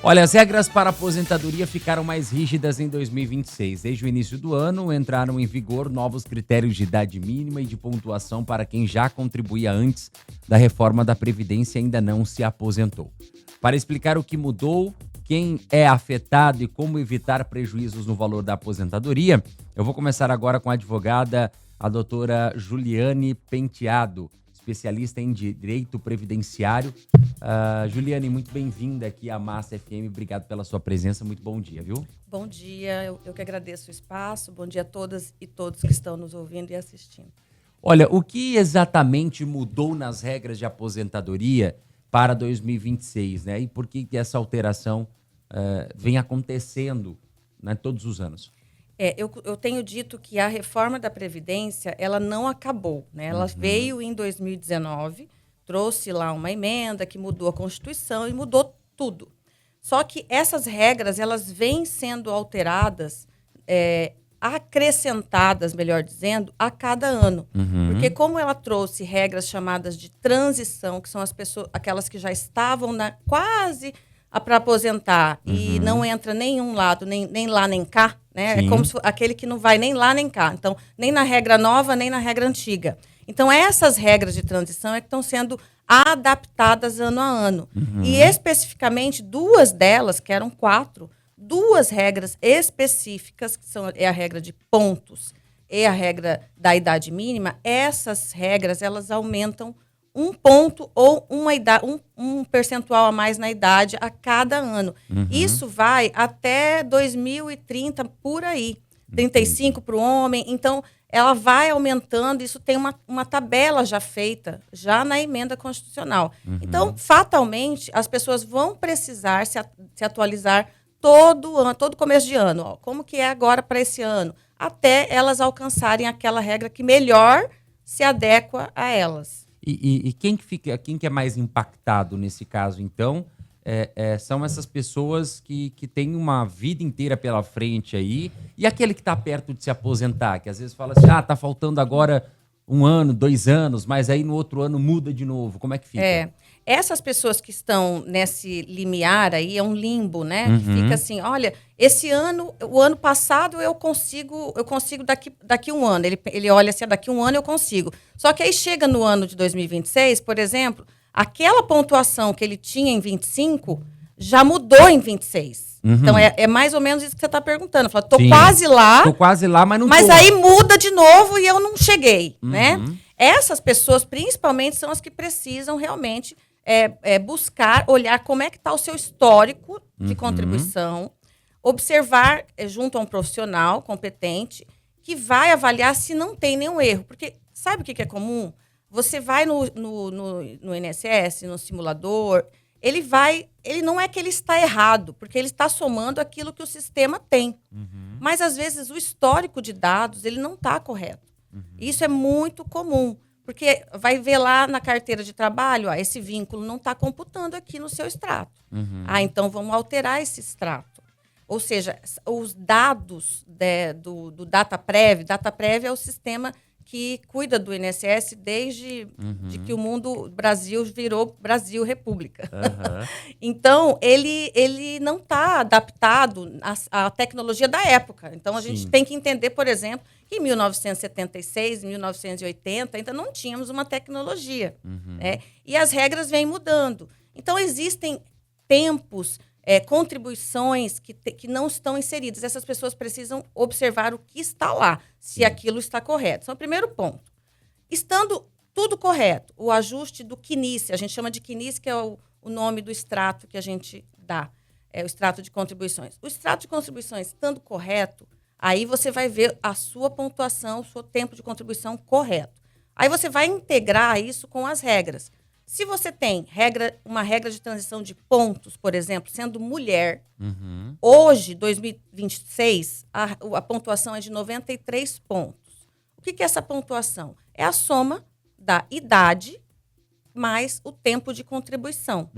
Olha, as regras para a aposentadoria ficaram mais rígidas em 2026. Desde o início do ano, entraram em vigor novos critérios de idade mínima e de pontuação para quem já contribuía antes da reforma da Previdência e ainda não se aposentou. Para explicar o que mudou, quem é afetado e como evitar prejuízos no valor da aposentadoria, eu vou começar agora com a advogada, a doutora Juliane Penteado, especialista em Direito Previdenciário. Juliane, muito bem-vinda aqui à Massa FM. Obrigado pela sua presença. Muito bom dia, viu? Bom dia, eu que agradeço o espaço. Bom dia a todas e todos que estão nos ouvindo e assistindo. Olha, o que exatamente mudou nas regras de aposentadoria para 2026, né? E por que essa alteração vem acontecendo, né, todos os anos? Eu tenho dito que a reforma da Previdência, ela não acabou, né? Ela veio em 2019, trouxe lá uma emenda que mudou a Constituição e mudou tudo. Só que essas regras, elas vêm sendo alteradas, acrescentadas, melhor dizendo, a cada ano. Porque como ela trouxe regras chamadas de transição, que são as pessoas, aquelas que já estavam quase para aposentar e não entra nenhum lado, nem lá nem cá, né? Sim. É como se aquele que não vai nem lá nem cá. Então, nem na regra nova, nem na regra antiga. Então, essas regras de transição é que estão sendo adaptadas ano a ano. E, especificamente, duas delas, que eram 4, duas regras específicas, que é a regra de pontos e a regra da idade mínima, essas regras, elas aumentam 1 ponto ou um percentual a mais na idade a cada ano. Isso vai até 2030, por aí. 35 para o homem. Então, ela vai aumentando. Isso tem uma tabela já feita, já na emenda constitucional. Então, fatalmente, as pessoas vão precisar se atualizar todo começo de ano. Ó, como que é agora para esse ano? Até elas alcançarem aquela regra que melhor se adequa a elas. E quem que é mais impactado nesse caso, então? São essas pessoas que têm uma vida inteira pela frente aí, e aquele que está perto de se aposentar, que às vezes fala assim, tá faltando agora 1 ano, 2 anos, mas aí no outro ano muda de novo. Como é que fica? Essas pessoas que estão nesse limiar aí, é um limbo, né? Que fica assim, olha, esse ano, o ano passado eu consigo daqui 1 ano. Ele olha assim, daqui 1 ano eu consigo. Só que aí chega no ano de 2026, por exemplo, aquela pontuação que ele tinha em 25 já mudou em 26. Então, é mais ou menos isso que você está perguntando. Fala, tô quase lá, mas não mas tô. aí muda de novo e eu não cheguei, né? Essas pessoas, principalmente, são as que precisam realmente buscar, olhar como é que está o seu histórico de contribuição, observar junto a um profissional competente que vai avaliar se não tem nenhum erro. Porque sabe o que é comum? Você vai no INSS, no simulador, ele não é que ele está errado, porque ele está somando aquilo que o sistema tem. Mas, às vezes, o histórico de dados ele não está correto. Isso é muito comum. Porque vai ver lá na carteira de trabalho, esse vínculo não está computando aqui no seu extrato. Então vamos alterar esse extrato. Ou seja, os dados do DataPrev é o sistema que cuida do INSS desde de que o Brasil virou Brasil República. Então, ele não está adaptado à tecnologia da época. Então, a gente tem que entender, por exemplo, que em 1976, em 1980, ainda não tínhamos uma tecnologia. Né? E as regras vêm mudando. Então, existem tempos, contribuições que não estão inseridas. Essas pessoas precisam observar o que está lá, se aquilo está correto. Esse é o primeiro ponto. Estando tudo correto, o ajuste do CNIS, a gente chama de CNIS, que é o nome do extrato que a gente dá, o extrato de contribuições. O extrato de contribuições estando correto, aí você vai ver a sua pontuação, o seu tempo de contribuição correto. Aí você vai integrar isso com as regras. Se você tem uma regra de transição de pontos, por exemplo, sendo mulher, hoje, 2026, a pontuação é de 93 pontos. O que é essa pontuação? É a soma da idade mais o tempo de contribuição.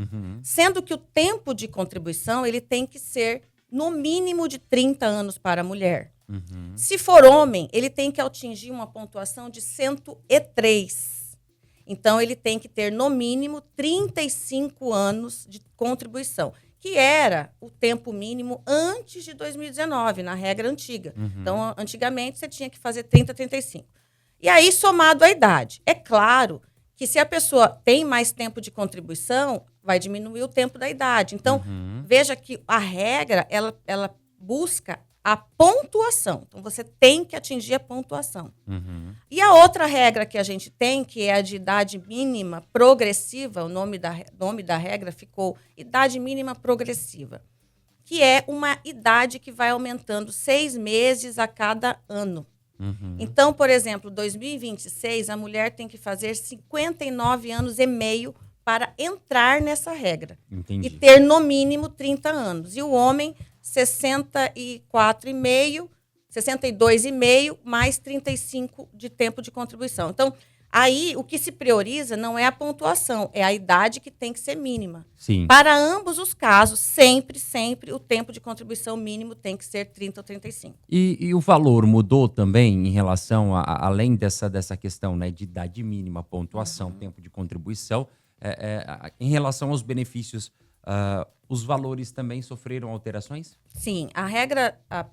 Sendo que o tempo de contribuição ele tem que ser no mínimo de 30 anos para a mulher. Se for homem, ele tem que atingir uma pontuação de 103. Então, ele tem que ter, no mínimo, 35 anos de contribuição, que era o tempo mínimo antes de 2019, na regra antiga. Então, antigamente, você tinha que fazer 30, 35. E aí, somado à idade. É claro que se a pessoa tem mais tempo de contribuição, vai diminuir o tempo da idade. Então, veja que a regra, ela busca a pontuação. Então, você tem que atingir a pontuação. E a outra regra que a gente tem, que é a de idade mínima progressiva, o nome da regra ficou idade mínima progressiva, que é uma idade que vai aumentando 6 meses a cada ano. Então, por exemplo, 2026, a mulher tem que fazer 59 anos e meio para entrar nessa regra. Entendi. E ter, no mínimo, 30 anos. E o homem, 64,5, 62,5, mais 35 de tempo de contribuição. Então, aí, o que se prioriza não é a pontuação, é a idade que tem que ser mínima. Sim. Para ambos os casos, sempre, o tempo de contribuição mínimo tem que ser 30 ou 35. E o valor mudou também em relação além dessa questão, né, de idade mínima, pontuação, tempo de contribuição, em relação aos benefícios, os valores também sofreram alterações? Sim, a regra, a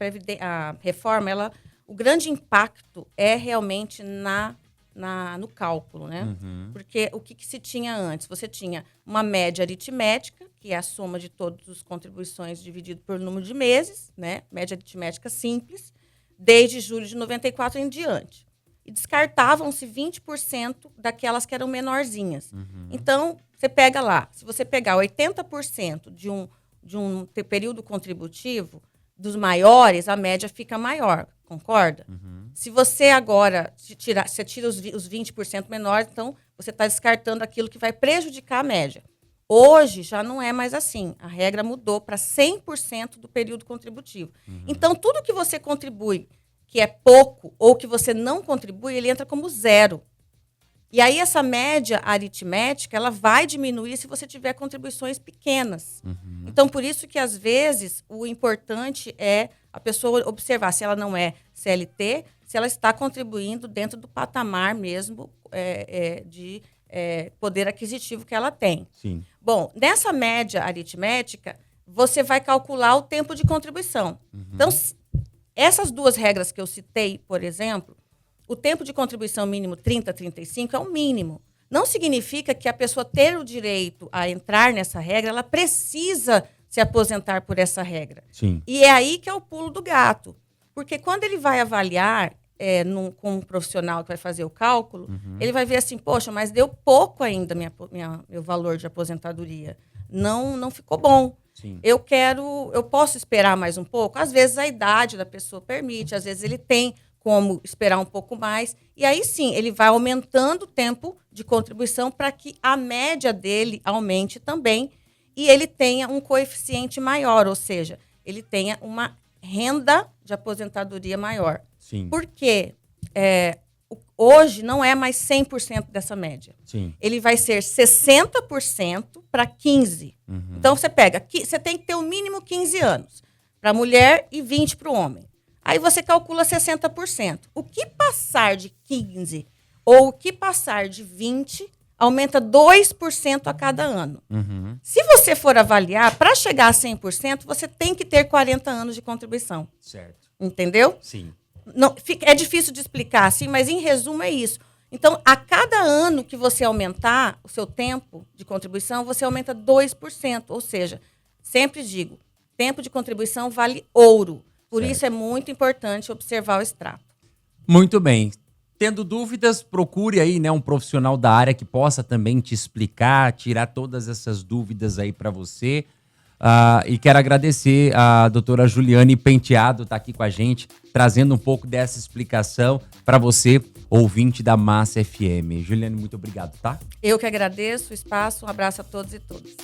reforma, o grande impacto é realmente no cálculo, né? Porque o que se tinha antes? Você tinha uma média aritmética, que é a soma de todas as contribuições dividido por número de meses, né? Média aritmética simples, desde julho de 94 em diante. E descartavam-se 20% daquelas que eram menorzinhas. Então, você pega lá, se você pegar 80% de um período contributivo, dos maiores, a média fica maior, concorda? Se você agora tira os 20% menores, então você está descartando aquilo que vai prejudicar a média. Hoje já não é mais assim. A regra mudou para 100% do período contributivo. Então, tudo que você contribui, que é pouco, ou que você não contribui, ele entra como zero. E aí, essa média aritmética, ela vai diminuir se você tiver contribuições pequenas. Então, por isso que, às vezes, o importante é a pessoa observar se ela não é CLT, se ela está contribuindo dentro do patamar mesmo de poder aquisitivo que ela tem. Sim. Bom, nessa média aritmética, você vai calcular o tempo de contribuição. Então, essas duas regras que eu citei, por exemplo, o tempo de contribuição mínimo 30, 35 é o mínimo. Não significa que a pessoa ter o direito a entrar nessa regra, ela precisa se aposentar por essa regra. Sim. E é aí que é o pulo do gato. Porque quando ele vai avaliar com um profissional que vai fazer o cálculo, ele vai ver assim, poxa, mas deu pouco ainda meu valor de aposentadoria. Não ficou bom. Sim. Eu posso esperar mais um pouco? Às vezes a idade da pessoa permite, às vezes ele tem como esperar um pouco mais. E aí sim, ele vai aumentando o tempo de contribuição para que a média dele aumente também e ele tenha um coeficiente maior, ou seja, ele tenha uma renda de aposentadoria maior. Sim. Porque hoje não é mais 100% dessa média. Sim. Ele vai ser 60% para 15%. Então, você tem que ter o mínimo 15 anos para a mulher e 20 para o homem. Aí você calcula 60%. O que passar de 15 ou o que passar de 20 aumenta 2% a cada ano. Se você for avaliar, para chegar a 100%, você tem que ter 40 anos de contribuição. Certo. Entendeu? Sim. Não, é difícil de explicar assim, mas em resumo é isso. Então, a cada ano que você aumentar o seu tempo de contribuição, você aumenta 2%. Ou seja, sempre digo, tempo de contribuição vale ouro. Por isso é muito importante observar o extrato. Muito bem. Tendo dúvidas, procure aí, né, um profissional da área que possa também te explicar, tirar todas essas dúvidas aí para você. E quero agradecer a doutora Juliane Penteado, tá aqui com a gente, trazendo um pouco dessa explicação para você, ouvinte da Massa FM. Juliane, muito obrigado, tá? Eu que agradeço o espaço, um abraço a todos e todas.